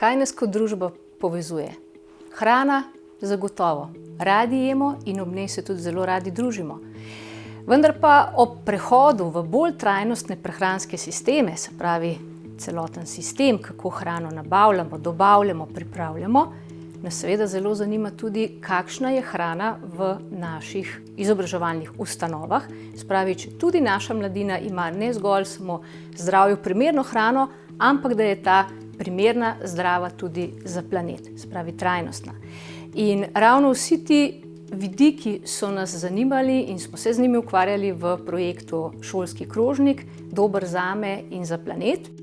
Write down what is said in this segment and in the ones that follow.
Kaj nas kot družba povezuje? Hrana zagotovo. Radi jemo in ob njej se tudi zelo radi družimo. Vendar pa ob prehodu v bolj trajnostne prehranske sisteme, se pravi celoten sistem, kako hrano nabavljamo, dobavljamo, pripravljamo, nas seveda zelo zanima tudi, kakšna je hrana v naših izobraževalnih ustanovah. Se pravi, tudi naša mladina ima ne zgolj samo zdravju primerno hrano, ampak da je ta primerna, zdrava tudi za planet, se pravi trajnostna. In ravno vsi ti vidiki so nas zanimali in smo se z njimi ukvarjali v projektu Šolski krožnik, dober zame in za planet.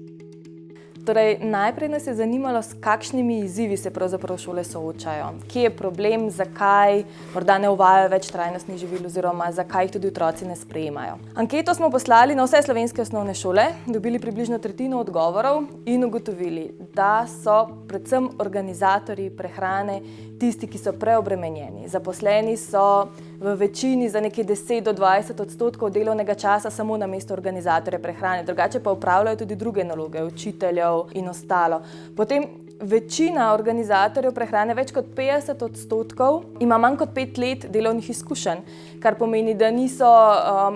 Torej, najprej nas je zanimalo, s kakšnimi izzivi se pravzaprav šole soočajo. Kje je problem, zakaj morda ne uvajajo več trajnostnih živil oziroma zakaj jih tudi otroci ne sprejemajo. Anketo smo poslali na vse slovenske osnovne šole, dobili približno tretjino odgovorov in ugotovili, da so predvsem organizatorji prehrane tisti, ki so preobremenjeni. Zaposleni so v večini za nekje 10 do 20% delovnega časa samo na mesto organizatorja prehrane, drugače pa opravljajo tudi druge naloge, učiteljev in ostalo. Potem večina organizatorjev prehrane, več kot 50%, ima manj kot 5 let delovnih izkušenj, kar pomeni, da niso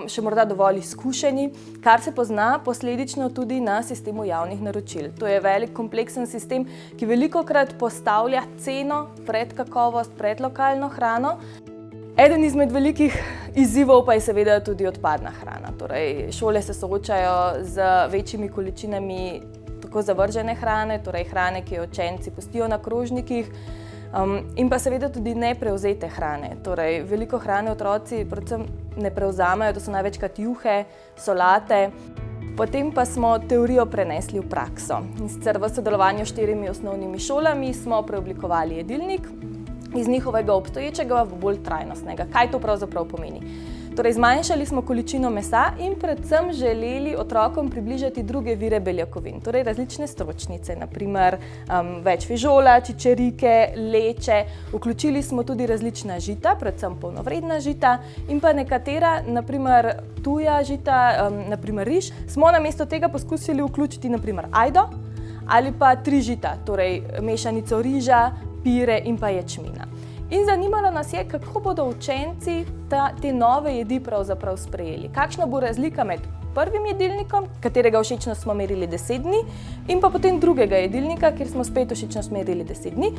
še morda dovolj izkušeni, kar se pozna posledično tudi na sistemu javnih naročil. To je velik kompleksen sistem, ki velikokrat postavlja ceno pred kakovost, pred lokalno hrano. Eden izmed velikih izzivov pa je seveda tudi odpadna hrana. Torej, šole se soočajo z večjimi količinami tako zavržene hrane, torej hrane, ki jo učenci pustijo na krožnikih, in pa seveda tudi neprevzete hrane. Torej, veliko hrane otroci predvsem ne prevzamejo, to so največkrat juhe, solate. Potem pa smo teorijo prenesli v prakso. In sicer v sodelovanju s 4 osnovnimi šolami smo preoblikovali jedilnik iz njihovega obstoječega v bolj trajnostnega. Kaj to pravzaprav pomeni? Torej, zmanjšali smo količino mesa in predvsem želeli otrokom približati druge vire beljakovin, torej različne stročnice, naprimer več fižola, čičerike, leče. Vključili smo tudi različna žita, predvsem polnovredna žita in pa nekatera, naprimer tuja žita, naprimer riž, smo namesto tega poskusili vključiti naprimer ajdo ali pa 3 žita, torej mešanico riža, pire in pa ječmina. In zanimalo nas je, kako bodo učenci te nove jedi pravzaprav sprejeli. Kakšna bo razlika med prvim jedilnikom, katerega všečnost smo merili 10 dni, in pa potem drugega jedilnika, kjer smo spet všečnost merili 10 dni.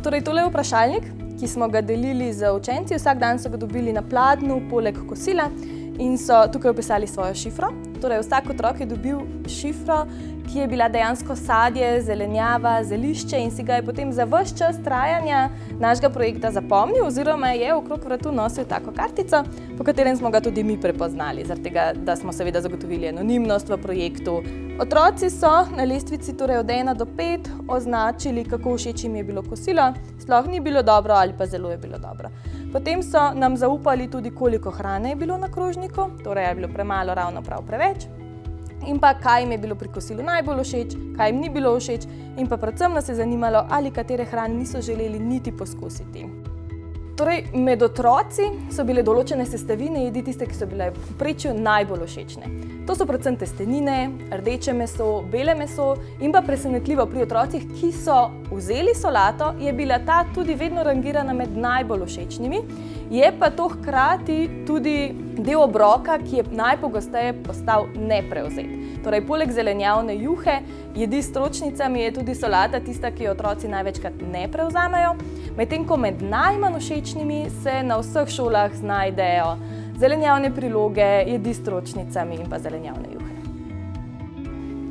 Torej, tole je vprašalnik, ki smo ga delili z učenci. Vsak dan so ga dobili na pladnju, poleg kosila, in so tukaj opisali svojo šifro. Torej, vsak otrok je dobil šifro, ki je bila dejansko sadje, zelenjava, zelišče in si ga je potem za ves čas trajanja našega projekta zapomnil oziroma je okrog vratu nosil tako kartico, po katerem smo ga tudi mi prepoznali, zaradi tega, da smo seveda zagotovili anonimnost v projektu. Otroci so na lestvici torej od 1 do 5 označili, kako všeč jim je bilo kosilo, sploh ni bilo dobro ali pa zelo je bilo dobro. Potem so nam zaupali tudi, koliko hrane je bilo na krožniku, torej je bilo premalo, ravno prav preveč. In pa kaj jim je bilo pri kosilu najbolj všeč, kaj jim ni bilo všeč in pa predvsem nas je zanimalo, ali katere hrane niso želeli niti poskusiti. Torej, med otroci so bile določene sestavine jedi tiste, ki so bile v povprečju najbolj všečne. To so predvsem testenine, rdeče meso, bele meso in pa presenetljivo pri otrocih, ki so vzeli solato, je bila ta tudi vedno rangirana med najbolj všečnimi. Je pa to hkrati tudi del obroka, ki je najpogosteje postal neprevzet. Torej, poleg zelenjavne juhe, jedi s stročnicami je tudi solata tista, ki jo otroci največkrat ne prevzamejo, medtem ko med najmanj všečnimi se na vseh šolah znajdejo zelenjavne priloge, jedi s stročnicami in pa zelenjavne juhe.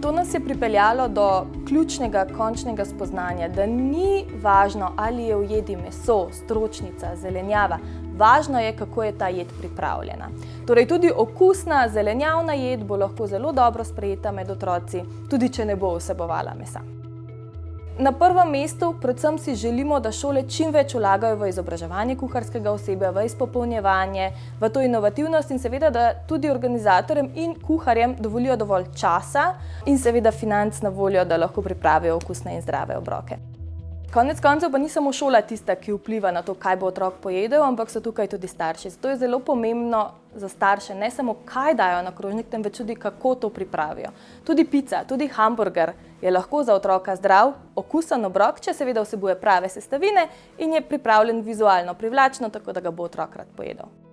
To nas je pripeljalo do ključnega, končnega spoznanja, da ni važno, ali je v jedi meso, stročnica, zelenjava. Važno je, kako je ta jed pripravljena. Torej, tudi okusna zelenjavna jed bo lahko zelo dobro sprejeta med otroci, tudi če ne bo vsebovala mesa. Na prvem mestu predvsem si želimo, da šole čim več vlagajo v izobraževanje kuharskega osebja, v izpopolnjevanje, v to inovativnost in seveda, da tudi organizatorjem in kuharjem dovolijo dovolj časa in seveda financ na voljo, da lahko pripravijo okusne in zdrave obroke. Konec koncev pa ni samo šola tista, ki vpliva na to, kaj bo otrok pojedel, ampak so tukaj tudi starši. Zato je zelo pomembno za starše ne samo, kaj dajo na krožnik, temveč tudi, kako to pripravijo. Tudi pica, tudi hamburger je lahko za otroka zdrav, okusen obrok, če seveda vsebuje prave sestavine in je pripravljen vizualno privlačno, tako da ga bo otrok rad pojedel.